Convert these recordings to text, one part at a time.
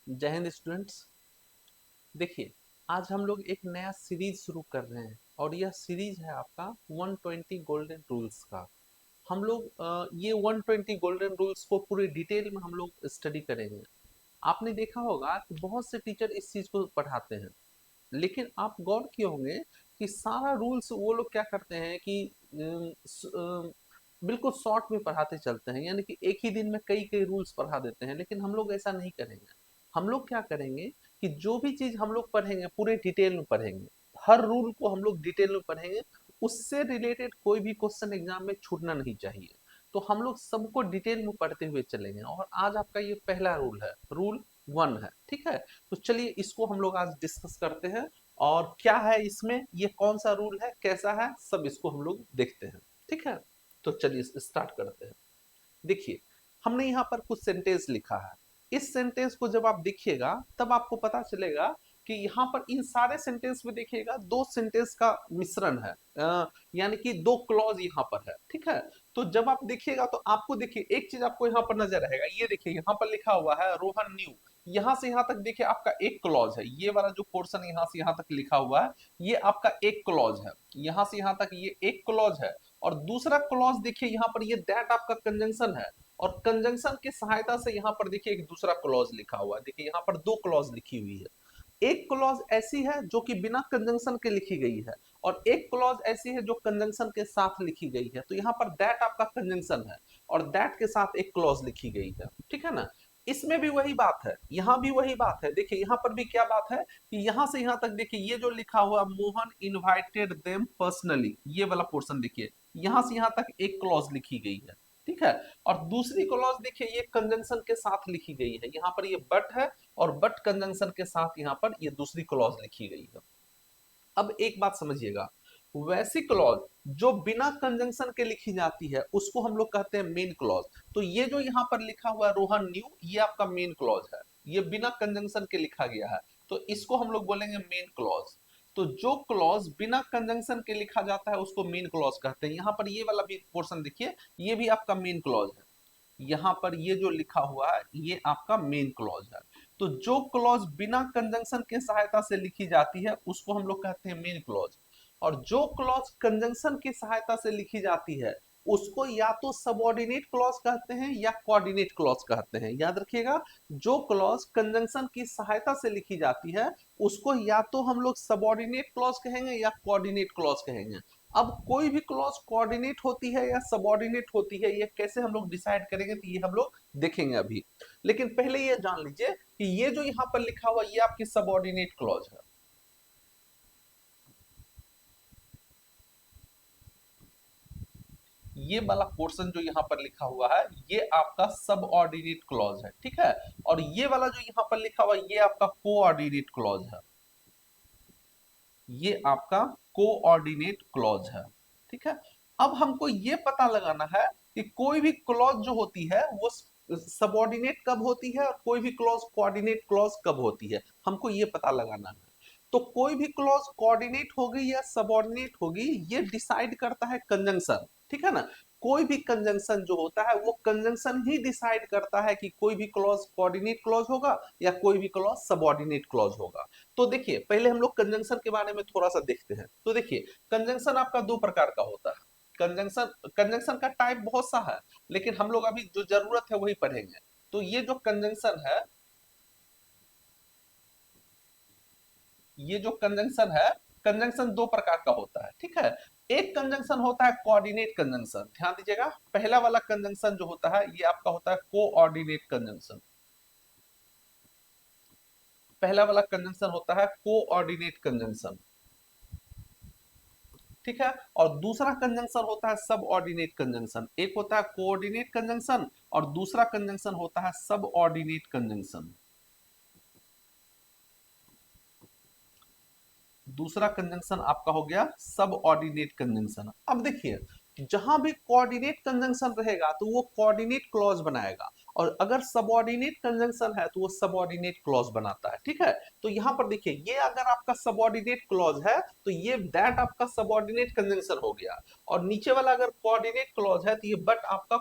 जय हिंद स्टूडेंट्स। देखिए, आज हम लोग एक नया सीरीज शुरू कर रहे हैं और यह सीरीज है आपका 120 गोल्डन रूल्स का। हम लोग ये 120 गोल्डन रूल्स को पूरे डिटेल में हम लोग स्टडी करेंगे। आपने देखा होगा कि बहुत से टीचर इस चीज को पढ़ाते हैं, लेकिन आप गौर किए होंगे कि सारा रूल्स वो लोग क्या करते हैं कि बिल्कुल शॉर्ट में पढ़ाते चलते हैं, यानी कि एक ही दिन में कई कई रूल्स पढ़ा देते हैं। लेकिन हम लोग ऐसा नहीं करेंगे। हम लोग क्या करेंगे कि जो भी चीज हम लोग पढ़ेंगे पूरे डिटेल में पढ़ेंगे। हर रूल को हम लोग डिटेल में पढ़ेंगे। उससे रिलेटेड कोई भी क्वेश्चन एग्जाम में छूटना नहीं चाहिए। तो हम लोग सबको डिटेल में पढ़ते हुए चलेंगे और आज आपका ये पहला रूल है, रूल 1 है। ठीक है, तो चलिए इसको हम लोग आज डिस्कस करते हैं और क्या है इसमें, ये कौन सा रूल है, कैसा है, सब इसको हम लोग देखते हैं। ठीक है, तो चलिए स्टार्ट करते हैं। देखिए, हमने यहाँ पर कुछ सेंटेंस लिखा है। इस सेंटेंस को जब आप देखिएगा तब आपको पता चलेगा कि यहाँ पर इन सारे सेंटेंस में देखिएगा दो सेंटेंस का मिश्रण है। यानी कि दो क्लॉज यहाँ पर है। ठीक है, तो जब आप देखिएगा तो आपको देखिए एक चीज आपको यहाँ पर नजर आएगा। ये देखिए यहाँ पर लिखा हुआ है रोहन न्यू। यहाँ से यहाँ तक देखिए आपका एक क्लॉज है। ये वाला जो पोर्शन यहाँ से यहाँ तक लिखा हुआ है ये आपका एक क्लॉज है। यहाँ से यहाँ तक ये एक क्लॉज है। और दूसरा क्लॉज देखिए यहाँ पर ये दैट आपका कंजंक्शन है। और कंजंक्शन की सहायता से यहाँ पर देखिए एक दूसरा क्लॉज लिखा हुआ है। देखिए यहाँ पर दो क्लॉज लिखी हुई है। एक क्लॉज ऐसी है जो कि बिना कंजंक्शन के लिखी गई है और एक क्लॉज ऐसी है जो कंजंक्शन के साथ लिखी गई है। तो यहाँ पर दैट आपका कंजंक्शन है और दैट के साथ एक क्लॉज लिखी गई है। ठीक है ना, इसमें भी वही बात है, यहाँ भी वही बात है। देखिए यहाँ पर भी क्या बात है कि यहाँ से यहाँ तक देखिए ये जो लिखा हुआ मोहन इनवाइटेड देम पर्सनली, ये वाला पोर्शन देखिए यहाँ से यहाँ तक एक क्लॉज लिखी गई है। ठीक है, और दूसरी क्लॉज देखिए ये कंजंक्शन के साथ लिखी गई है। यहाँ पर ये बट है और बट कंजंक्शन के साथ यहाँ पर ये दूसरी क्लॉज लिखी गई है। अब एक बात समझिएगा, वैसी क्लॉज जो बिना कंजंक्शन के लिखी जाती है उसको हम लोग कहते हैं मेन क्लॉज। तो ये जो यहाँ पर लिखा हुआ है रोहन न्यू, ये आपका मेन क्लॉज है। ये बिना कंजंक्शन के लिखा गया है तो इसको हम लोग बोलेंगे मेन क्लॉज। तो जो क्लॉज बिना कंजंक्शन के लिखा जाता है उसको मेन क्लॉज कहते हैं। यहाँ पर ये वाला भी पोर्शन देखिए, ये भी आपका मेन क्लॉज है। यहाँ पर ये जो लिखा हुआ है ये आपका मेन क्लॉज है। तो जो क्लॉज बिना कंजंक्शन के सहायता से लिखी जाती है उसको हम लोग कहते हैं मेन क्लॉज। और जो क्लॉज कंजंक्शन की सहायता से लिखी जाती है उसको या तो सबऑर्डिनेट क्लॉज कहते हैं या कोऑर्डिनेट क्लॉज कहते हैं। याद रखिएगा, जो क्लॉज कंजंक्शन की सहायता से लिखी जाती है उसको या तो हम लोग सबऑर्डिनेट क्लॉज कहेंगे या कोऑर्डिनेट क्लॉज कहेंगे। अब कोई भी क्लॉज कोऑर्डिनेट होती है या सबऑर्डिनेट होती है ये कैसे हम लोग डिसाइड करेंगे तो ये हम लोग देखेंगे अभी। लेकिन पहले ये जान लीजिए कि ये जो यहाँ पर लिखा हुआ ये आपकी सबऑर्डिनेट क्लॉज है। ये वाला पोर्शन जो यहाँ पर लिखा हुआ है ये आपका सबऑर्डिनेट क्लॉज है। ठीक है, और ये वाला जो यहाँ पर लिखा हुआ है ये आपका कोऑर्डिनेट क्लॉज है। ये आपका कोऑर्डिनेट क्लॉज है। ठीक है, अब हमको ये पता लगाना है कि कोई भी क्लॉज जो होती है वो सबऑर्डिनेट कब होती है और कोई भी क्लॉज कोऑर्डिनेट क्लॉज कब होती है, हमको ये पता लगाना है। तो कोई भी क्लॉज कोऑर्डिनेट होगी या सबऑर्डिनेट होगी ये डिसाइड करता है कंजंक्शन। ठीक है ना, कोई भी कंजंक्शन जो होता है वो कंजंक्शन ही डिसाइड करता है कि कोई भी क्लॉज कोऑर्डिनेट क्लॉज होगा या कोई भी क्लॉज सबऑर्डिनेट क्लॉज होगा। तो देखिए पहले हम लोग कंजंक्शन के बारे में थोड़ा सा देखते हैं। तो देखिए कंजंक्शन आपका दो प्रकार का होता है। कंजंक्शन कंजंक्शन का टाइप बहुत सा है, लेकिन हम लोग अभी जो जरूरत है वही पढ़ेंगे। तो ये जो कंजंक्शन है, ये जो कंजंक्शन है, कंजंक्शन दो प्रकार का होता है। ठीक है, एक कंजंक्शन होता है कोऑर्डिनेट कंजंक्शन। ध्यान दीजिएगा, पहला वाला कंजंक्शन जो होता है ये आपका होता है कोऑर्डिनेट कंजंक्शन। पहला वाला कंजंक्शन होता है कोऑर्डिनेट कंजंक्शन। ठीक है, और दूसरा कंजंक्शन होता है सब ऑर्डिनेट कंजंक्शन। एक होता है कोऑर्डिनेट कंजंक्शन और दूसरा कंजंक्शन होता है सब ऑर्डिनेट कंजंक्शन। दूसरा कंजंक्शन आपका हो गया सब ऑर्डिनेट कंजंक्शन। अब देखिए जहां भी कोऑर्डिनेट कंजंक्शन रहेगा तो वो कोऑर्डिनेट क्लॉज बनाएगा और अगर सबऑर्डिनेट कंजंक्शन है तो वो सबऑर्डिनेट क्लॉज बनाता है, ठीक है। तो यहाँ पर देखिए, ये अगर आपका सबऑर्डिनेट क्लॉज है तो ये दैट आपका सबऑर्डिनेट कंजंक्शन हो गया, और नीचे वाला अगर कोऑर्डिनेट क्लॉज है तो ये बट आपका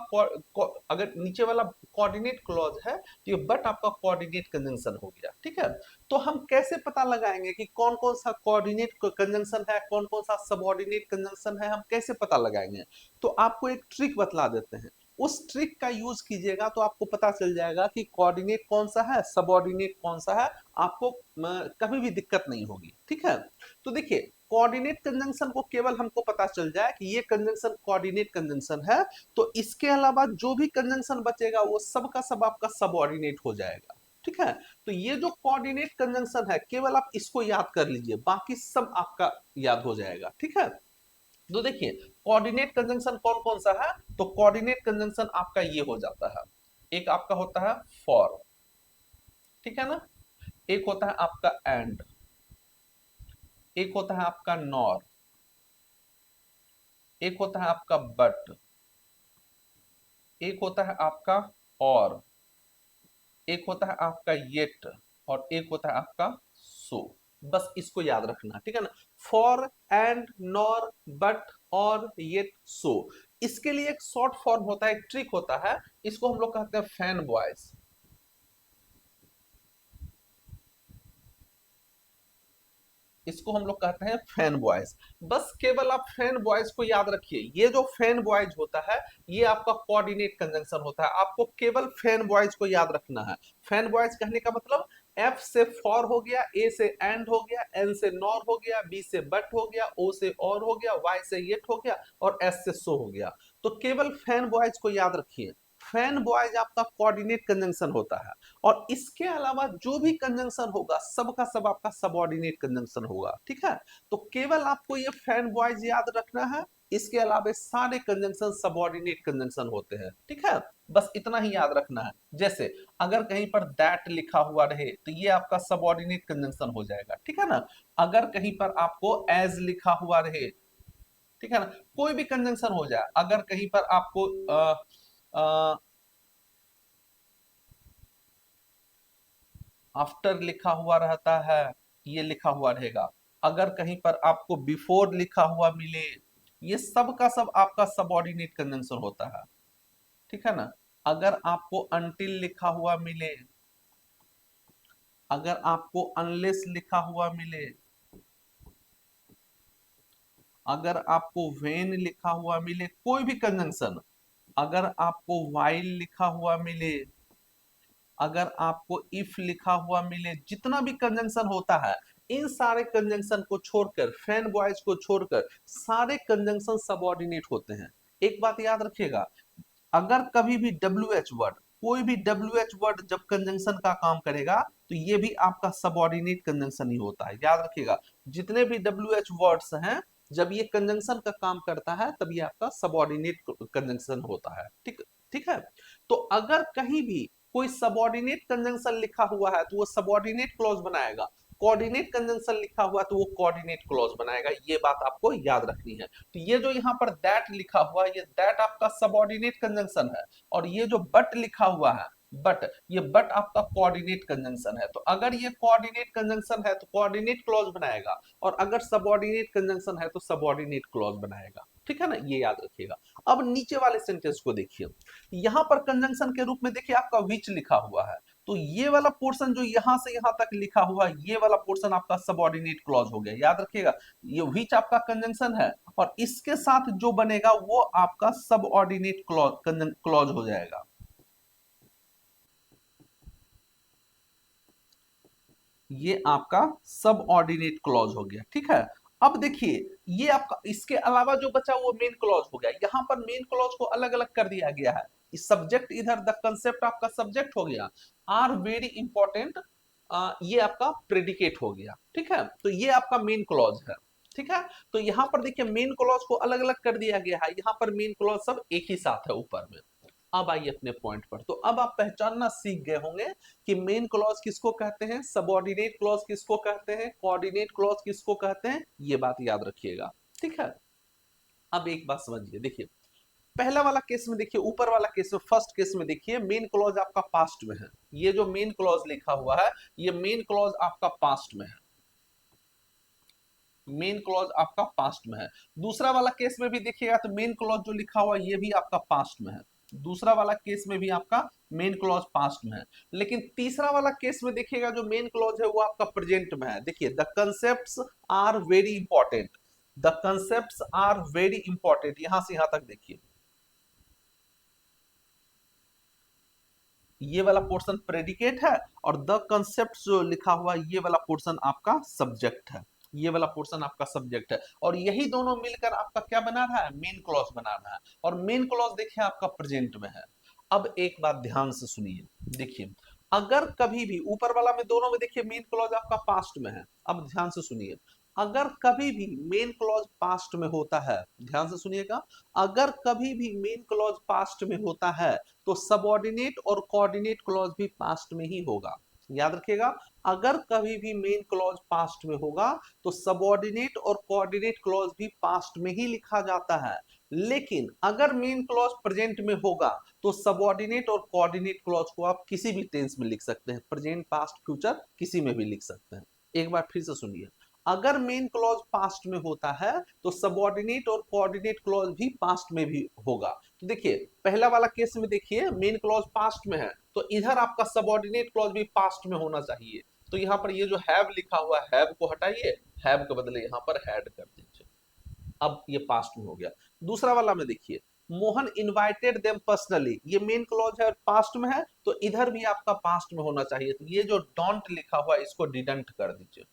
अगर नीचे वाला कोऑर्डिनेट क्लॉज है तो ये बट आपका कोऑर्डिनेट कंजंक्शन हो गया, ठीक है। तो हम कैसे पता लगाएंगे कि कौन कौन सा कोऑर्डिनेट कंजंक्शन है, कौन कौन सा सबऑर्डिनेट कंजंक्शन है, हम कैसे पता लगाएंगे? तो आपको एक ट्रिक बतला देते हैं, उस ट्रिक का यूज कीजिएगा तो आपको पता चल जाएगा कि कोऑर्डिनेट कौन सा है, सबऑर्डिनेट कौन सा है, आपको कभी भी दिक्कत नहीं होगी, ठीक है। तो देखिए, कोऑर्डिनेट कंजंक्शन को केवल हमको पता चल जाए कि ये कंजंक्शन कोऑर्डिनेट कंजंक्शन है, तो इसके अलावा जो भी कंजंक्शन बचेगा वो सब का सब आपका सबऑर्डिनेट हो जाएगा, ठीक है। तो ये जो कोऑर्डिनेट कंजंक्शन है केवल आप इसको याद कर लीजिए, बाकी सब आपका याद हो जाएगा, ठीक है। तो देखिए, कोऑर्डिनेट कंजंक्शन कौन कौन सा है, तो कोऑर्डिनेट कंजंक्शन आपका ये हो जाता है, एक आपका होता है फॉर, ठीक है ना, एक होता है आपका एंड, एक होता है आपका नॉर, एक होता है आपका बट, एक होता है आपका और, एक होता है आपका येट, और एक होता है आपका सो। बस इसको याद रखना, ठीक है ना। फॉर, एंड, नॉर, बट, और, येट, सो। इसके लिए एक शॉर्ट फॉर्म होता है, एक ट्रिक होता है, इसको हम लोग कहते हैं फैन वॉइस। इसको हम लोग कहते हैं फैन बॉयज। बस केवल आप फैन बॉयज को याद रखिए, ये जो फैन बॉयज होता है ये आपका कोऑर्डिनेट कंजंक्शन होता है, आपको केवल फैन बॉयज को याद रखना है। फैन बॉयज कहने का मतलब एफ से फॉर हो गया, ए से एंड हो गया, एन से नॉर हो गया, बी से बट हो गया, ओ से और हो गया, वाई से येट हो गया, और एस से सो हो गया। तो केवल फैन बॉयज को याद रखिए, फैन बॉयज आपका कोऑर्डिनेट कंजंक्शन होता है, और इसके अलावा जो भी कंजंक्शन होगा सबका सब आपका सबऑर्डिनेट कंजंक्शन होगा, ठीक है। तो केवल आपको ये फैन बॉयज याद रखना है, इसके अलावा सारे कंजंक्शन सबऑर्डिनेट कंजंक्शन होते हैं, ठीक है। बस इतना ही याद रखना है। जैसे अगर कहीं पर दैट लिखा हुआ रहे तो ये आपका सबऑर्डिनेट कंजंक्शन हो जाएगा, ठीक है ना। अगर कहीं पर आपको एज लिखा हुआ रहे, ठीक है ना, कोई भी कंजंक्शन हो जाए, अगर कहीं पर आपको आफ्टर लिखा हुआ रहता है, ये लिखा हुआ रहेगा। अगर कहीं पर आपको बिफोर लिखा हुआ मिले, ये सब का सब आपका सबऑर्डिनेट कंजंक्शन होता है, ठीक है ना। अगर आपको अनटिल लिखा हुआ मिले, अगर आपको अनलेस लिखा हुआ मिले, अगर आपको व्हेन लिखा हुआ मिले, कोई भी कंजंक्शन, अगर आपको व्हाइल लिखा हुआ मिले, अगर आपको इफ लिखा हुआ मिले, जितना भी कंजंक्शन होता है, इन सारे कंजंक्शन को छोड़कर, फैन बॉयज को छोड़कर सारे कंजंक्शन सबऑर्डिनेट होते हैं। एक बात याद रखिएगा, अगर कभी भी डब्ल्यू एच वर्ड, कोई भी डब्ल्यू एच वर्ड जब कंजंक्शन का काम करेगा तो ये भी आपका सबऑर्डिनेट कंजंक्शन ही होता है, याद रखिएगा। जितने भी डब्ल्यू एच वर्ड्स हैं, जब ये कंजंक्शन का काम करता है तब ये आपका सबऑर्डिनेट कंजंक्शन होता है, ठीक, ठीक है। तो अगर कहीं भी कोई सबऑर्डिनेट कंजंक्शन लिखा हुआ है तो वो सबऑर्डिनेट क्लॉज बनाएगा, कोऑर्डिनेट कंजंक्शन लिखा हुआ तो वो कोऑर्डिनेट क्लॉज बनाएगा, ये बात आपको याद रखनी है। तो ये जो यहाँ पर दैट लिखा हुआ है, ये दैट आपका सबऑर्डिनेट कंजंक्शन है, और ये जो बट लिखा हुआ है, बट, ये बट आपका कोऑर्डिनेट कंजंक्शन है। तो अगर ये कोऑर्डिनेट कंजंक्शन है तो कोऑर्डिनेट क्लॉज बनाएगा, और अगर सबऑर्डिनेट कंजंक्शन है तो सबऑर्डिनेट क्लॉज बनाएगा, ठीक है ना, ये याद रखिएगा। अब नीचे वाले सेंटेंस को देखिए, यहां पर कंजंक्शन के रूप में देखिए आपका विच लिखा हुआ है, तो ये वाला पोर्शन जो यहां से यहां तक लिखा हुआ है, ये वाला पोर्शन आपका सबऑर्डिनेट क्लॉज हो गया, याद रखिएगा। ये विच आपका कंजंक्शन है, और इसके साथ जो बनेगा वो आपका सबऑर्डिनेट क्लॉज हो जाएगा। ये आपका सबऑर्डिनेट क्लॉज हो गया, ठीक है। अब देखिए, ये आपका इसके अलावा जो बचा वो मेन क्लॉज हो गया, यहां पर मेन क्लॉज को अलग अलग कर दिया गया है। सब्जेक्ट इधर, द कंसेप्ट आपका सब्जेक्ट हो गया, आर वेरी इंपॉर्टेंट, ये आपका प्रेडिकेट हो गया, ठीक है। तो ये आपका मेन क्लॉज है, ठीक है। तो यहां पर देखिए मेन क्लॉज को अलग अलग कर दिया गया है, यहां पर मेन क्लॉज सब एक ही साथ है ऊपर में। अब आइए अपने पॉइंट पर, तो अब आप पहचानना सीख गए होंगे कि मेन क्लॉज किसको कहते हैं, सबऑर्डिनेट क्लॉज किसको कहते हैं, कोऑर्डिनेट क्लॉज किसको कहते हैं, ये बात याद रखिएगा, ठीक है। अब एक बात समझिए, देखिए, पहला वाला केस में देखिए, ऊपर वाला केस में, फर्स्ट केस में देखिए मेन क्लॉज आपका पास्ट में है। ये जो मेन क्लॉज लिखा हुआ है, ये मेन क्लॉज आपका पास्ट में है। मेन क्लॉज आपका पास्ट में है। दूसरा वाला केस में भी देखिएगा तो मेन क्लॉज जो लिखा हुआ है ये भी आपका पास्ट में है। दूसरा वाला केस में भी आपका मेन क्लॉज पास्ट में है। लेकिन तीसरा वाला केस में देखिएगा जो मेन क्लॉज है वो आपका प्रेजेंट में है। देखिए, the concepts are very important, the concepts are very important, यहां से यहां तक देखिए। ये वाला पोर्शन प्रेडिकेट है और द कंसेप्ट जो लिखा हुआ है ये वाला पोर्शन आपका सब्जेक्ट है। ये वाला पोर्शन आपका सब्जेक्ट है और यही दोनों मिलकर आपका क्या बना रहा है, मेन क्लॉज बना रहा है। और मेन क्लॉज देखिए आपका प्रेजेंट में है। अब एक बात ध्यान से सुनिए, देखिए अगर कभी भी ऊपर वाला में दोनों में देखिए मेन क्लॉज आपका पास्ट में है। अब ध्यान से सुनिए, अगर कभी भी मेन क्लॉज पास्ट में होता है, ध्यान से सुनिएगा, अगर कभी भी मेन क्लॉज पास्ट में होता है तो सबऑर्डिनेट और कोऑर्डिनेट क्लॉज भी पास्ट में ही होगा। याद रखिएगा, अगर कभी भी मेन क्लॉज पास्ट में होगा तो सबऑर्डिनेट और कोऑर्डिनेट क्लॉज भी पास्ट में ही लिखा जाता है। लेकिन अगर मेन क्लॉज प्रेजेंट में होगा तो सबऑर्डिनेट और कोऑर्डिनेट क्लॉज को आप किसी भी टेंस में लिख सकते हैं, प्रेजेंट पास्ट फ्यूचर किसी में भी लिख सकते हैं। एक बार फिर से सुनिए, अगर मेन क्लॉज पास्ट में होता है तो सबऑर्डिनेट और कोऑर्डिनेट क्लॉज भी पास्ट में भी होगा। तो देखिए पहला वाला केस में देखिए मेन क्लॉज पास्ट में है तो इधर आपका सबऑर्डिनेट क्लॉज भी पास्ट में होना चाहिए। तो यहाँ पर ये जो हैव लिखा हुआ है हैव को हटाइए, हैव के बदले यहाँ पर हैड कर दीजिए। अब ये पास्ट में हो गया। दूसरा वाला में देखिए, मोहन इनवाइटेड देम पर्सनली, ये मेन क्लॉज है और पास्ट में है तो इधर भी आपका पास्ट में होना चाहिए। तो ये जो डोंट लिखा हुआ है इसको डिडंट कर दीजिए।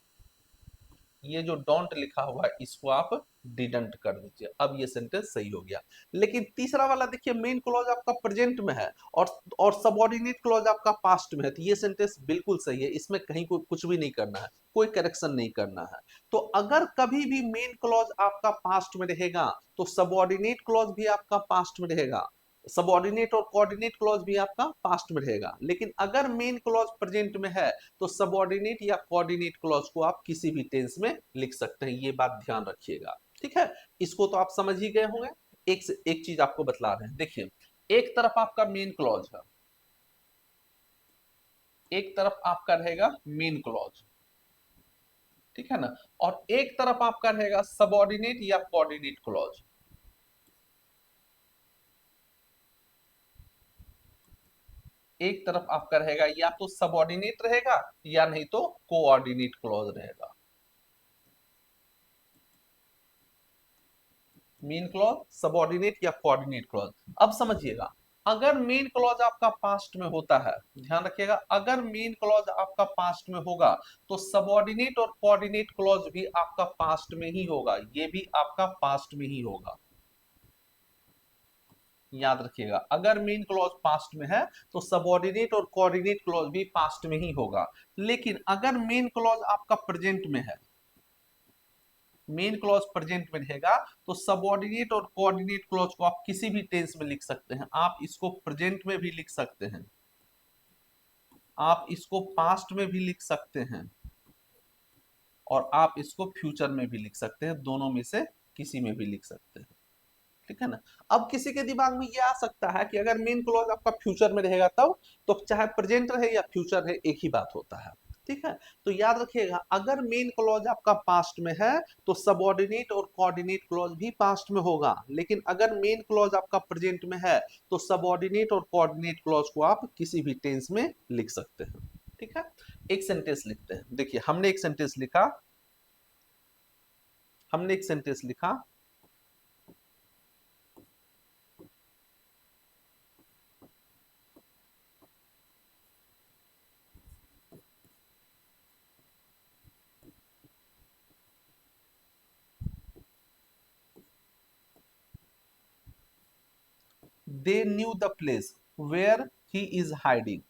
ये जो डोंट लिखा हुआ है इसको आप डिडंट कर दीजिए। अब ये सेंटेंस सही हो गया। लेकिन तीसरा वाला देखिए, मेन क्लॉज आपका प्रेजेंट में है और सबऑर्डिनेट क्लॉज आपका पास्ट में है, तो ये सेंटेंस बिल्कुल सही है। इसमें कहीं को कुछ भी नहीं करना है, कोई करेक्शन नहीं करना है। तो अगर कभी भी मेन क्लॉज आपका पास्ट में रहेगा तो सबऑर्डिनेट क्लॉज भी आपका पास्ट में रहेगा, सबऑर्डिनेट और कोऑर्डिनेट क्लॉज भी आपका पास्ट में रहेगा। लेकिन अगर मेन क्लॉज प्रेजेंट में है तो सबऑर्डिनेट या कोऑर्डिनेट क्लॉज को आप किसी भी टेंस में लिख सकते हैं। ये बात ध्यान रखिएगा, ठीक है। इसको तो आप समझ ही गए होंगे। एक से एक चीज आपको बतला रहे हैं, देखिए एक तरफ आपका मेन क्लॉज है, एक तरफ आपका रहेगा मेन क्लॉज, ठीक है ना, और एक तरफ आपका रहेगा सबऑर्डिनेट या कोऑर्डिनेट क्लॉज। एक तरफ आपका रहेगा या तो सबऑर्डिनेट रहेगा या नहीं तो कोऑर्डिनेट क्लॉज रहेगा। मेन क्लॉज, सबऑर्डिनेट या कोऑर्डिनेट क्लॉज। अब समझिएगा, अगर मेन क्लॉज आपका पास्ट में होता है, ध्यान रखिएगा, अगर मेन क्लॉज आपका पास्ट में होगा तो सबऑर्डिनेट और कोऑर्डिनेट क्लॉज भी आपका पास्ट में ही होगा, ये भी आपका पास्ट में ही होगा। याद रखिएगा, अगर मेन क्लॉज पास्ट में है तो सबऑर्डिनेट और कोऑर्डिनेट क्लॉज भी पास्ट में ही होगा। लेकिन अगर मेन क्लॉज आपका प्रेजेंट में है, मेन क्लॉज प्रेजेंट में रहेगा तो सबऑर्डिनेट और कोऑर्डिनेट क्लॉज को आप किसी भी टेंस में लिख सकते हैं। आप इसको प्रेजेंट में भी लिख सकते हैं, आप इसको पास्ट में भी लिख सकते हैं और आप इसको फ्यूचर में भी लिख सकते हैं, दोनों में से किसी में भी लिख सकते हैं, ठीक है ना। अब किसी के दिमाग में ये आ सकता है कि अगर मेन क्लॉज आपका फ्यूचर में रहेगा तब, तो चाहे प्रेजेंट रहे या फ्यूचर रहे एक ही बात होता है, ठीक है। तो याद रखिएगा, अगर मेन क्लॉज आपका पास्ट में है तो सबऑर्डिनेट और कोऑर्डिनेट क्लॉज भी पास्ट में होगा। लेकिन अगर मेन क्लॉज आपका प्रेजेंट में है तो सबऑर्डिनेट और कोऑर्डिनेट क्लॉज को आप किसी भी टेंस में लिख सकते हैं, ठीक है। एक सेंटेंस लिखते हैं, देखिए हमने एक सेंटेंस लिखा, हमने एक सेंटेंस लिखा, they knew the place where he is hiding,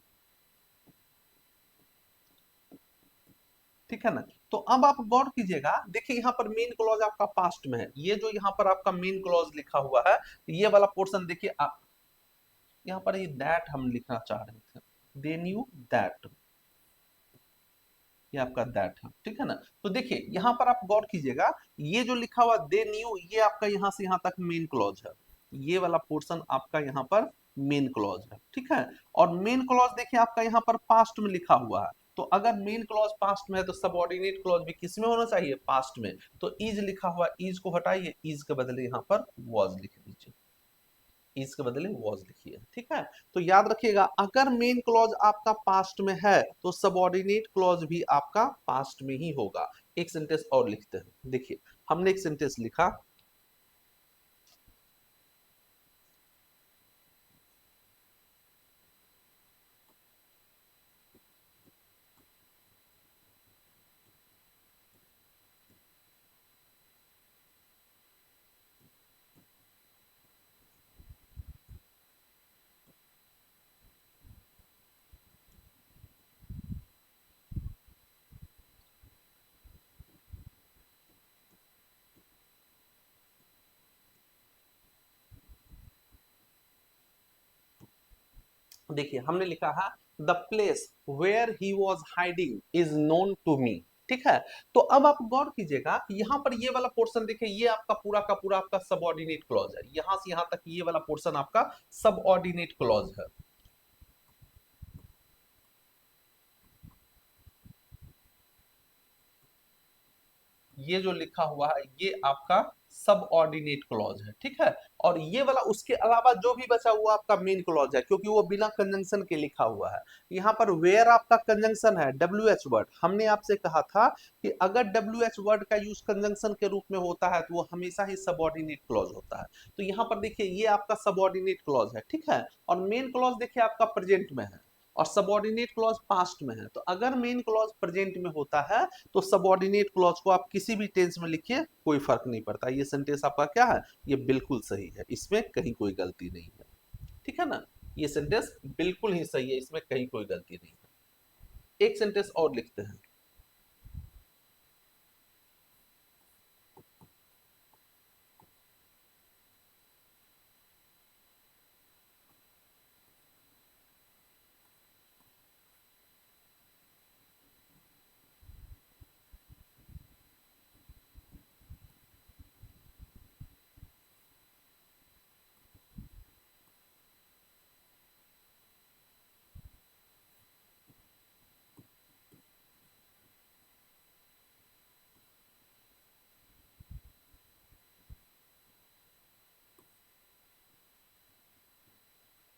ठीक है ना। तो अब आप गौर कीजिएगा, देखिए यहाँ पर मेन क्लॉज आपका पास्ट में है, ये जो यहाँ पर आपका मेन क्लॉज लिखा हुआ है ये वाला पोर्शन देखिए, यहाँ पर ये दैट हम लिखना चाह रहे थे, दे न्यू दैट, ये आपका दैट है, ठीक है ना। तो देखिए यहाँ पर आप गौर कीजिएगा, ये जो लिखा हुआ दे न्यू ये आपका यहाँ से यहाँ तक मेन क्लॉज है, ये वाला पोर्शन आपका यहाँ पर मेन क्लॉज है, ठीक है। और मेन क्लॉज देखिए आपका यहाँ पर पास्ट में लिखा हुआ है, तो अगर मेन क्लॉज पास्ट में है तो सबऑर्डिनेट क्लॉज भी किस में होना चाहिए, पास्ट में। तो इज लिखा हुआ, इज को हटाइए, इज के बदले यहाँ पर वॉज लिख दीजिए, इज के बदले वॉज लिखिए, ठीक है। तो याद रखिएगा, अगर मेन क्लॉज आपका पास्ट में है तो सबऑर्डिनेट क्लॉज भी आपका पास्ट में ही होगा। एक सेंटेंस और लिखते हैं, देखिए हमने एक सेंटेंस लिखा, देखिए हमने लिखा है the place where he was hiding is known to me, ठीक है। तो अब आप गौर कीजिएगा, यहाँ पर ये वाला पोर्शन देखिए, ये आपका पूरा का पूरा आपका सबऑर्डिनेट क्लॉज है, यहां से यहां तक ये वाला पोर्शन आपका सबऑर्डिनेट क्लॉज है। ये जो लिखा हुआ है ये आपका सब ऑर्डिनेट क्लॉज है, ठीक है। और ये वाला उसके अलावा जो भी बचा हुआ आपका मेन क्लॉज है, क्योंकि वो बिना कंजंक्शन के लिखा हुआ है। यहाँ पर वेयर आपका कंजंक्शन है, डब्ल्यू एच वर्ड, हमने आपसे कहा था कि अगर डब्ल्यू एच वर्ड का यूज कंजंक्शन के रूप में होता है तो वो हमेशा ही सब ऑर्डिनेट क्लॉज होता है। तो यहाँ पर देखिए ये आपका सब ऑर्डिनेट क्लॉज है, ठीक है। और मेन क्लॉज देखिए आपका प्रेजेंट में है और सबऑर्डिनेट क्लॉज पास्ट में है। तो अगर मेन क्लॉज प्रेजेंट में होता है तो सबऑर्डिनेट क्लॉज को आप किसी भी टेंस में लिखिए, कोई फर्क नहीं पड़ता। ये सेंटेंस आपका क्या है, ये बिल्कुल सही है, इसमें कहीं कोई गलती नहीं है, ठीक है ना। ये सेंटेंस बिल्कुल ही सही है, इसमें कहीं कोई गलती नहीं है। एक सेंटेंस और लिखते हैं,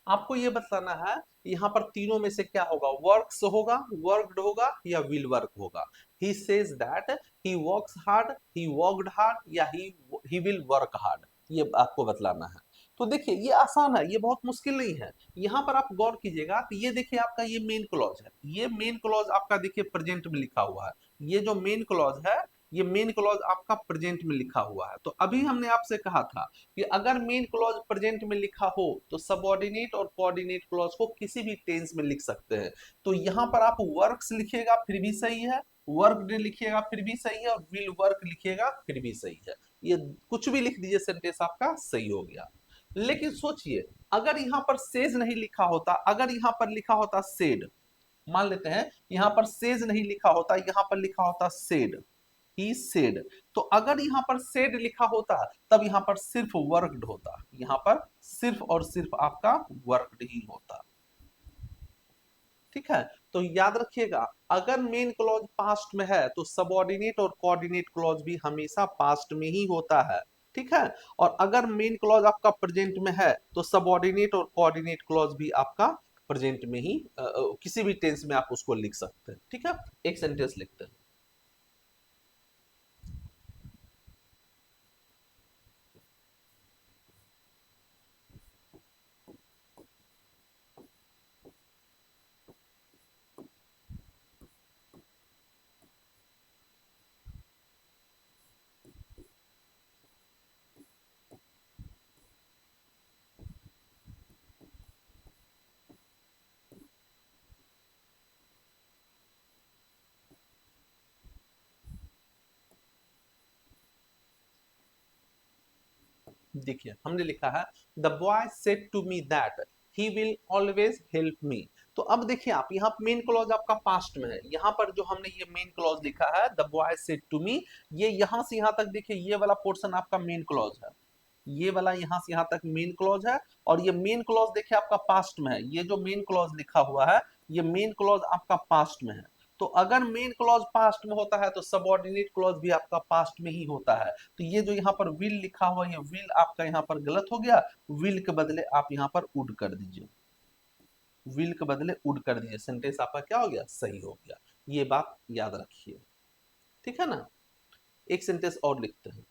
आपको ये बताना है यहाँ पर तीनों में से क्या होगा, वर्क्स होगा, वर्कड होगा, या विल वर्क होगा। He says that he works hard, he worked hard, या ही विल वर्क हार्ड, ये आपको बतलाना है। तो देखिए ये आसान है, ये बहुत मुश्किल नहीं है। यहाँ पर आप गौर कीजिएगा तो ये देखिए आपका ये मेन क्लॉज है, ये मेन क्लॉज आपका देखिए प्रेजेंट में लिखा हुआ है। ये जो मेन क्लॉज है, ये मेन क्लॉज आपका प्रेजेंट में लिखा हुआ है। तो अभी हमने आपसे कहा था कि अगर मेन क्लॉज प्रेजेंट में लिखा हो तो सबऑर्डिनेट और कोऑर्डिनेट क्लॉज को किसी भी टेंस में लिख सकते हैं। तो यहाँ पर आप वर्क्स लिखिएगा फिर भी सही है, वर्कड लिखिएगा फिर भी सही है, और विल वर्क लिखिएगा फिर भी सही है। ये कुछ भी लिख दीजिए, सेंटेंस आपका सही हो गया। लेकिन सोचिए, अगर यहाँ पर सेज नहीं लिखा होता, अगर यहाँ पर लिखा होता सेड, मान लेते हैं यहाँ पर सेज नहीं लिखा होता, यहाँ पर लिखा होता सेड, ही सेड, तो अगर यहाँ पर सेड लिखा होता तब यहाँ पर सिर्फ वर्कड होता, यहाँ पर सिर्फ और सिर्फ आपका वर्कड ही होता, ठीक है। तो याद रखिएगा, अगर मेन क्लॉज पास्ट में है तो सबऑर्डिनेट और कोऑर्डिनेट क्लॉज भी हमेशा पास्ट में ही होता है, ठीक है। और अगर मेन क्लॉज आपका प्रेजेंट में है तो सबऑर्डिनेट और कोऑर्डिनेट क्लॉज भी आपका प्रेजेंट में ही किसी भी टेंस में आप उसको लिख सकते हैं, ठीक है। एक सेंटेंस लिखते हैं, देखिए हमने लिखा है the boy said to me that he will always help me. तो अब देखिए आप यहाँ मेन क्लॉज आपका पास्ट में है, यहाँ पर जो हमने ये मेन क्लॉज लिखा है the boy said to me, ये यहाँ से यहाँ तक देखिए ये वाला पोर्शन आपका मेन क्लॉज है, ये वाला यहाँ से यहाँ तक मेन क्लॉज है, और ये मेन क्लॉज देखिए आपका पास्ट में है, ये जो मेन क्लॉज लिखा हुआ है ये मेन क्लॉज आपका पास्ट में है। तो अगर मेन क्लॉज पास्ट में होता है तो सबऑर्डिनेट क्लॉज भी आपका पास्ट में ही होता है। तो ये जो यहाँ पर विल लिखा हुआ है, ये विल आपका यहाँ पर गलत हो गया, विल के बदले आप यहाँ पर वुड कर दीजिए, विल के बदले वुड कर दीजिए, सेंटेंस आपका क्या हो गया, सही हो गया। ये बात याद रखिए, ठीक है ना। एक सेंटेंस और लिखते हैं।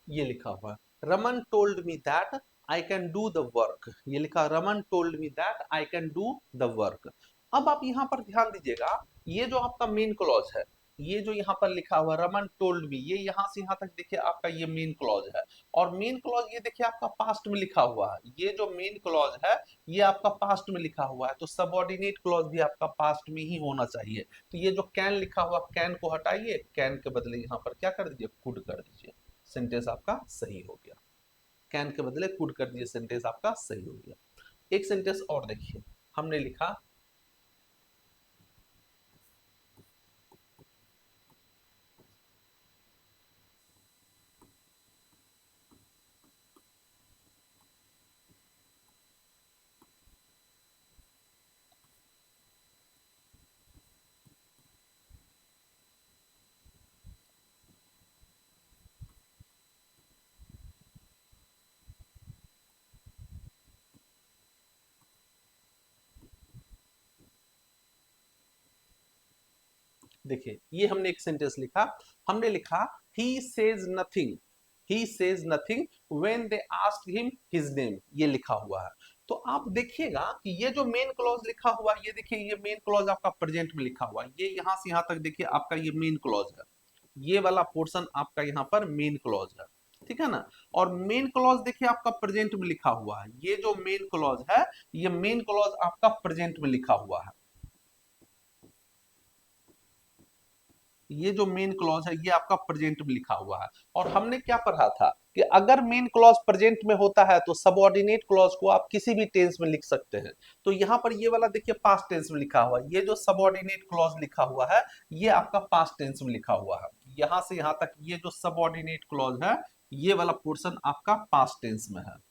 ये लिखा हुआ है, Raman told me that I can do the work, ये लिखा, Raman told me that I can do the work. अब आप यहाँ पर ध्यान दीजिएगा, ये जो आपका मेन क्लॉज है, ये जो यहाँ पर लिखा हुआ रमन टोल्ड मी, ये यहाँ से यहाँ तक देखिए आपका ये मेन क्लॉज है, और मेन क्लॉज ये देखिए आपका पास्ट में लिखा हुआ है, ये जो मेन क्लॉज है ये आपका पास्ट में लिखा हुआ है, तो सबऑर्डिनेट क्लॉज भी आपका पास्ट में ही होना चाहिए। तो ये जो कैन लिखा हुआ, कैन को हटाइए, कैन के बदले यहाँ पर क्या कर दीजिए, कुड कर दीजिए, सेंटेंस आपका सही हो गया। कैन के बदले कुड कर दिए, सेंटेंस आपका सही हो गया। एक सेंटेंस और देखिए, हमने लिखा, देखिए ये हमने एक सेंटेंस लिखा, हमने लिखा he says nothing, he says nothing when they asked him his name, ये लिखा हुआ है। तो आप देखिएगा कि ये जो मेन क्लॉज लिखा हुआ है, ये देखिए ये मेन क्लॉज आपका प्रेजेंट में लिखा हुआ है, ये यहाँ से यहाँ तक देखिए आपका ये मेन क्लॉज है, ये वाला पोर्शन आपका यहाँ पर मेन क्लॉज है, ठीक है ना। और मेन क्लॉज देखिए आपका प्रेजेंट में लिखा हुआ है, ये जो मेन क्लॉज है ये मेन क्लॉज आपका प्रेजेंट में लिखा हुआ है, ये जो मेन क्लॉज है ये आपका प्रेजेंट में लिखा हुआ है। और हमने क्या पढ़ा था कि अगर मेन क्लॉज प्रेजेंट में होता है तो सबऑर्डिनेट क्लॉज को आप किसी भी टेंस में लिख सकते हैं। तो यहाँ पर ये वाला देखिए पास्ट टेंस में लिखा हुआ है, ये जो सबऑर्डिनेट क्लॉज लिखा हुआ है ये आपका पास्ट टेंस में लिखा हुआ है, यहाँ से यहाँ तक ये जो सबऑर्डिनेट क्लॉज है ये वाला पोर्शन आपका पास्ट टेंस में है।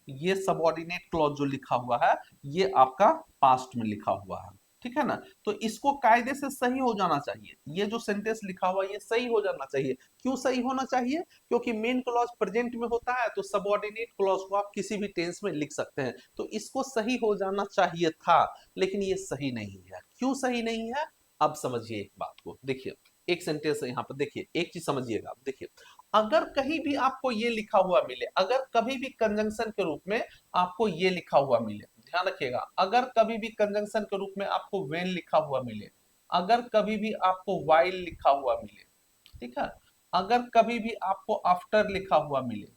ये सबऑर्डिनेट क्लॉज जो लिखा हुआ है ये आपका पास्ट में लिखा हुआ है, ठीक है ना। तो इसको कायदे से सही हो जाना चाहिए, ये जो सेंटेंस लिखा हुआ है ये सही हो जाना चाहिए। क्यों सही होना चाहिए, क्योंकि मेन क्लॉज प्रेजेंट में होता है तो सबऑर्डिनेट क्लॉज को आप किसी भी टेंस में लिख सकते हैं, तो इसको सही हो जाना चाहिए था, लेकिन ये सही नहीं है। क्यों सही नहीं है, अब समझिए एक बात को, देखिए एक सेंटेंस है यहाँ पर, देखिए एक चीज समझिएगा, देखिए अगर कहीं भी आपको ये लिखा हुआ मिले, अगर कभी भी कंजंक्शन के रूप में आपको ये लिखा हुआ मिले, ध्यान रखिएगा, अगर कभी भी कंजंक्शन के रूप में आपको व्हेन लिखा हुआ मिले, अगर कभी भी आपको व्हाइल लिखा हुआ मिले, ठीक है, अगर कभी भी आपको आफ्टर लिखा हुआ मिले,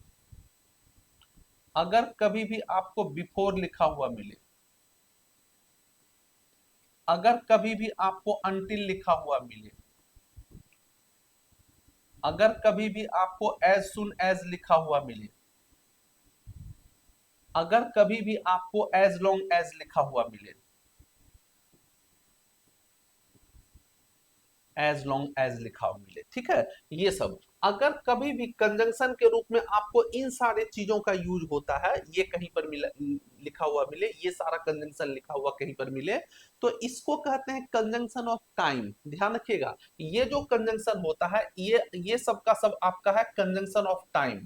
अगर कभी भी आपको बिफोर लिखा हुआ मिले, अगर कभी भी आपको अनटिल लिखा हुआ मिले, अगर कभी भी आपको एज सुन एज लिखा हुआ मिले, अगर कभी भी आपको एज लॉन्ग एज लिखा हुआ मिले, एज लॉन्ग एज लिखा हुआ मिले, ठीक है, ये सब अगर कभी भी कंजंक्शन के रूप में आपको इन सारे चीजों का यूज होता है, ये कहीं पर मिला लिखा हुआ मिले, ये सारा कंजंक्शन लिखा हुआ कहीं पर मिले, तो इसको कहते हैं कंजंक्शन ऑफ टाइम। ध्यान रखिएगा, ये जो कंजंक्शन होता है ये सब का सब आपका है कंजंक्शन ऑफ टाइम,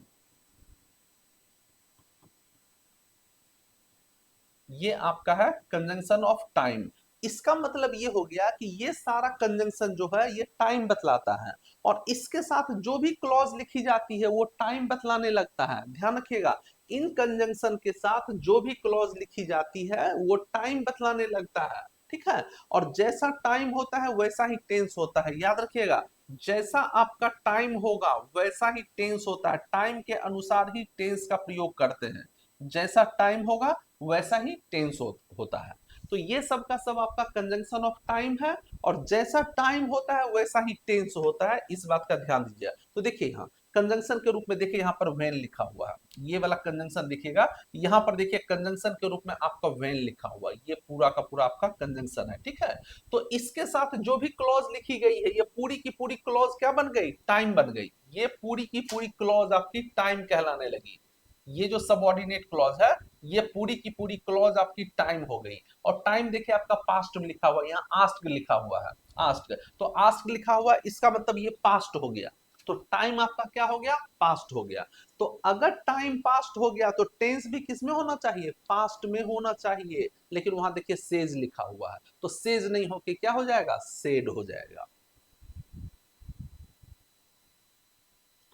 ये आपका है कंजंक्शन ऑफ टाइम। इसका मतलब ये हो गया कि ये सारा कंजंक्शन जो है ये टाइम बतलाता है, और इसके साथ जो भी क्लॉज लिखी जाती है वो टाइम बतलाने लगता है। ध्यान रखिएगा, इन कंजंक्शन के साथ जो भी क्लॉज लिखी जाती है वो टाइम बतलाने लगता है, ठीक है। और जैसा टाइम होता है वैसा ही टेंस होता है, याद रखिएगा। जैसा आपका टाइम होगा वैसा ही टेंस होता है, टाइम के अनुसार ही टेंस का प्रयोग करते हैं। जैसा टाइम होगा वैसा ही टेंस होता है। तो ये सब का सब आपका कंजंक्शन ऑफ टाइम है, और जैसा टाइम होता है वैसा ही टेंस होता है, इस बात का ध्यान दीजिए। तो देखिए यहाँ कंजंक्शन के रूप में देखिए यहाँ पर वेन लिखा हुआ है, ये वाला कंजंक्शन दिखेगा। यहाँ पर देखिए कंजंक्शन के रूप में आपका वेन लिखा हुआ है, ये पूरा का पूरा आपका कंजंक्शन है, ठीक है। तो इसके साथ जो भी क्लॉज लिखी गई है ये पूरी की पूरी क्लॉज क्या बन गई, टाइम बन गई। ये पूरी की पूरी क्लॉज आपकी टाइम कहलाने लगी। ये जो सबऑर्डिनेट क्लॉज है ये पूरी की पूरी क्लॉज आपकी टाइम हो गई। और टाइम देखिए आपका पास्ट में लिखा हुआ है, यहाँ आस्क्ड लिखा हुआ है, आस्क्ड। तो आस्क्ड लिखा हुआ है, इसका मतलब ये पास्ट हो गया। तो टाइम आपका क्या हो गया, पास्ट हो गया। तो अगर टाइम पास्ट हो गया तो टेंस भी किस में होना चाहिए, पास्ट में होना चाहिए। लेकिन वहां देखिए सेज लिखा हुआ है, तो सेज नहीं होके क्या हो जाएगा, सेड हो जाएगा।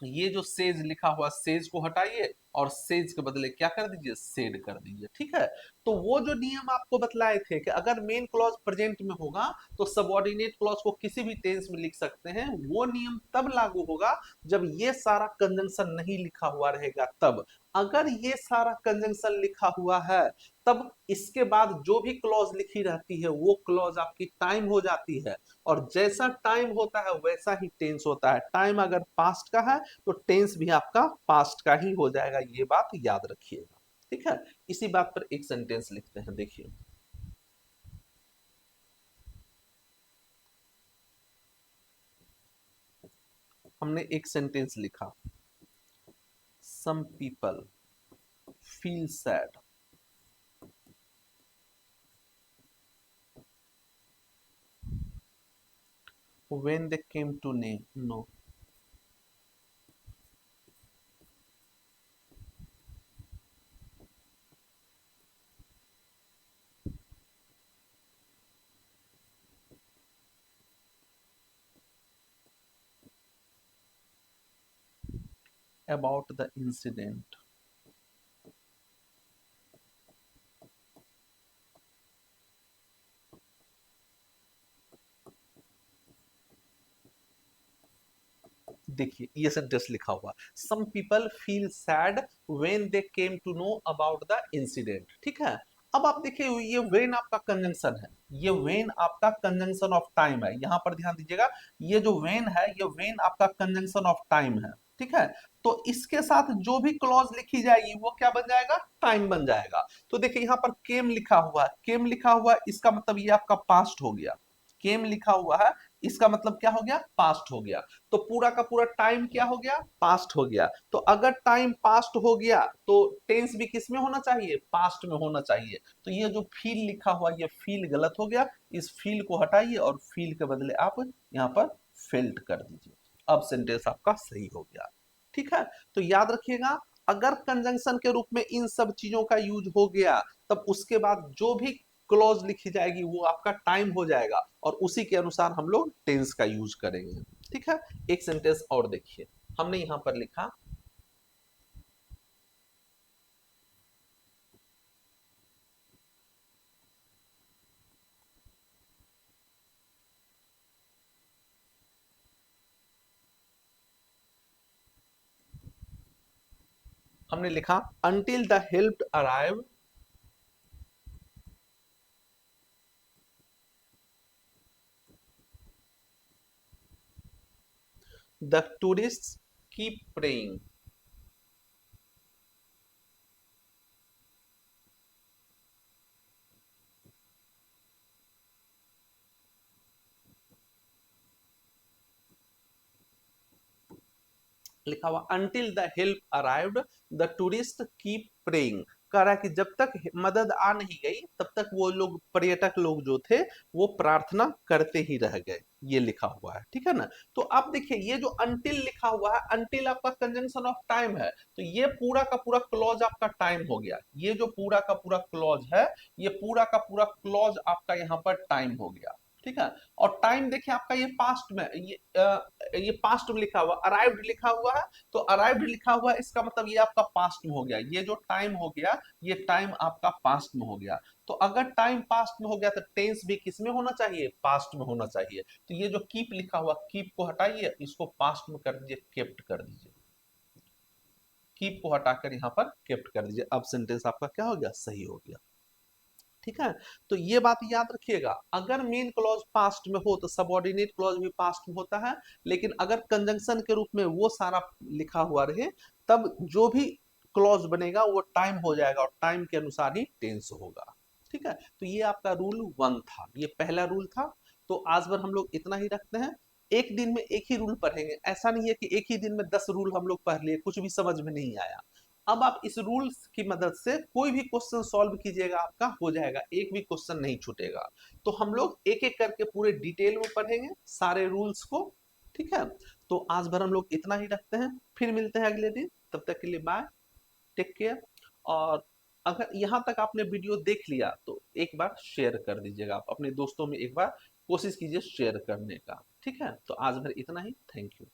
तो ये जो सेज लिखा हुआ सेज को हटाइए और सेज के बदले क्या कर दीजिए, सेड कर दीजिए, ठीक है। तो वो जो नियम आपको बतलाए थे कि अगर मेन क्लॉज प्रेजेंट में होगा तो सबऑर्डिनेट क्लॉज को किसी भी टेंस में लिख सकते हैं, वो नियम तब लागू होगा जब ये सारा कंजंक्शन नहीं लिखा हुआ रहेगा तब। अगर ये सारा कंजंक्शन लिखा हुआ है तब इसके बाद जो भी क्लॉज लिखी रहती है वो क्लॉज आपकी टाइम हो जाती है, और जैसा टाइम होता है वैसा ही टेंस होता है। टाइम अगर पास्ट का है तो टेंस भी आपका पास्ट का ही हो जाएगा, ये बात याद रखिएगा, ठीक है। इसी बात पर एक सेंटेंस लिखते हैं, देखिए। हमने एक सेंटेंस लिखा, some people feel sad when they came to know about the incident। देखिए ये सेंटेंस लिखा हुआ, some people feel sad when they came to know about the incident, ठीक है। अब आप देखिए ये वेन आपका कंजंक्शन है, ये वेन आपका कंजंक्शन ऑफ टाइम है, यहां पर ध्यान दीजिएगा। ये जो वेन है ये वेन आपका कंजंक्शन ऑफ टाइम है, ठीक है। तो इसके साथ जो भी क्लॉज लिखी जाएगी वो क्या बन जाएगा, टाइम बन जाएगा। तो देखिए यहाँ पर केम लिखा हुआ है, केम लिखा हुआ है, इसका मतलब ये आपका पास्ट हो गया। केम लिखा हुआ है, इसका मतलब क्या हो गया, पास्ट हो गया। तो पूरा का पूरा टाइम क्या हो गया, पास्ट हो गया। तो अगर टाइम पास्ट हो गया तो टेंस भी किस में होना चाहिए, पास्ट में होना चाहिए। तो ये जो फील लिखा हुआ ये फील गलत हो गया, इस फील को हटाइए और फील के बदले आप यहाँ पर फेल्ट कर दीजिए। अब सेंटेंस आपका सही हो गया, ठीक है। तो याद रखिएगा, अगर कंजंक्शन के रूप में इन सब चीजों का यूज हो गया तब उसके बाद जो भी क्लॉज लिखी जाएगी वो आपका टाइम हो जाएगा, और उसी के अनुसार हम लोग टेंस का यूज करेंगे, ठीक है। एक सेंटेंस और देखिए, हमने यहां पर लिखा, हमने लिखा until the help arrive the tourist keep praying. लिखा हुआ until the help arrived the tourist keep praying. कह रहा है कि जब तक मदद आ नहीं गई तब तक वो लोग पर्यटक लोग जो थे वो प्रार्थना करते ही रह गए, ये लिखा हुआ है, ठीक है ना। तो आप देखिए ये जो अनटिल लिखा हुआ है, अनटिल आपका कंजंक्शन ऑफ टाइम है, तो ये पूरा का पूरा क्लॉज आपका टाइम हो गया, ये जो पूरा का पूरा क्लॉज है, ये पूरा का पूरा क्लॉज आपका यहाँ पर टाइम हो गया, ठीक है। और टाइम देखिए आपका ये पास्ट में, ये पास्ट में लिखा हुआ, अराइव्ड लिखा हुआ है, तो अराइव्ड लिखा हुआ है, इसका मतलब ये आपका पास्ट में हो गया, ये जो टाइम हो गया ये टाइम आपका पास्ट में हो गया। तो अगर टाइम पास्ट में हो गया तो टेंस भी किस में होना चाहिए, पास्ट में होना चाहिए। तो ये जो कीप लिखा हुआ, कीप को हटाइए, इसको पास्ट में कर दीजिए, केप्ट कर दीजिए, कीप को हटाकर यहाँ पर केप्ट कर दीजिए, अब सेंटेंस आपका क्या हो गया, सही हो गया, ठीक है। तो ये बात याद रखिएगा, अगर मेन क्लॉज पास्ट में हो तो सबऑर्डिनेट क्लॉज भी पास्ट में होता है, लेकिन अगर कंजंक्शन के रूप में वो सारा लिखा हुआ रहे तब जो भी क्लॉज बनेगा वो टाइम हो जाएगा और टाइम के अनुसार ही टेंस होगा, ठीक है। तो ये आपका रूल 1 था, ये पहला रूल था। तो आज भर हम लोग इतना ही रखते हैं, एक दिन में एक ही रूल पढ़ेंगे, ऐसा नहीं है कि एक ही दिन में 10 रूल हम लोग पढ़ लिए, कुछ भी समझ में नहीं आया। अब आप इस रूल्स की मदद से कोई भी क्वेश्चन सॉल्व कीजिएगा, आपका हो जाएगा, एक भी क्वेश्चन नहीं छूटेगा। तो हम लोग एक एक करके पूरे डिटेल में पढ़ेंगे सारे रूल्स को, ठीक है। तो आज भर हम लोग इतना ही रखते हैं, फिर मिलते हैं अगले दिन, तब तक के लिए बाय, टेक केयर। और अगर यहाँ तक आपने वीडियो देख लिया तो एक बार शेयर कर दीजिएगा, आप अपने दोस्तों में एक बार कोशिश कीजिए शेयर करने का, ठीक है। तो आज भर इतना ही, थैंक यू।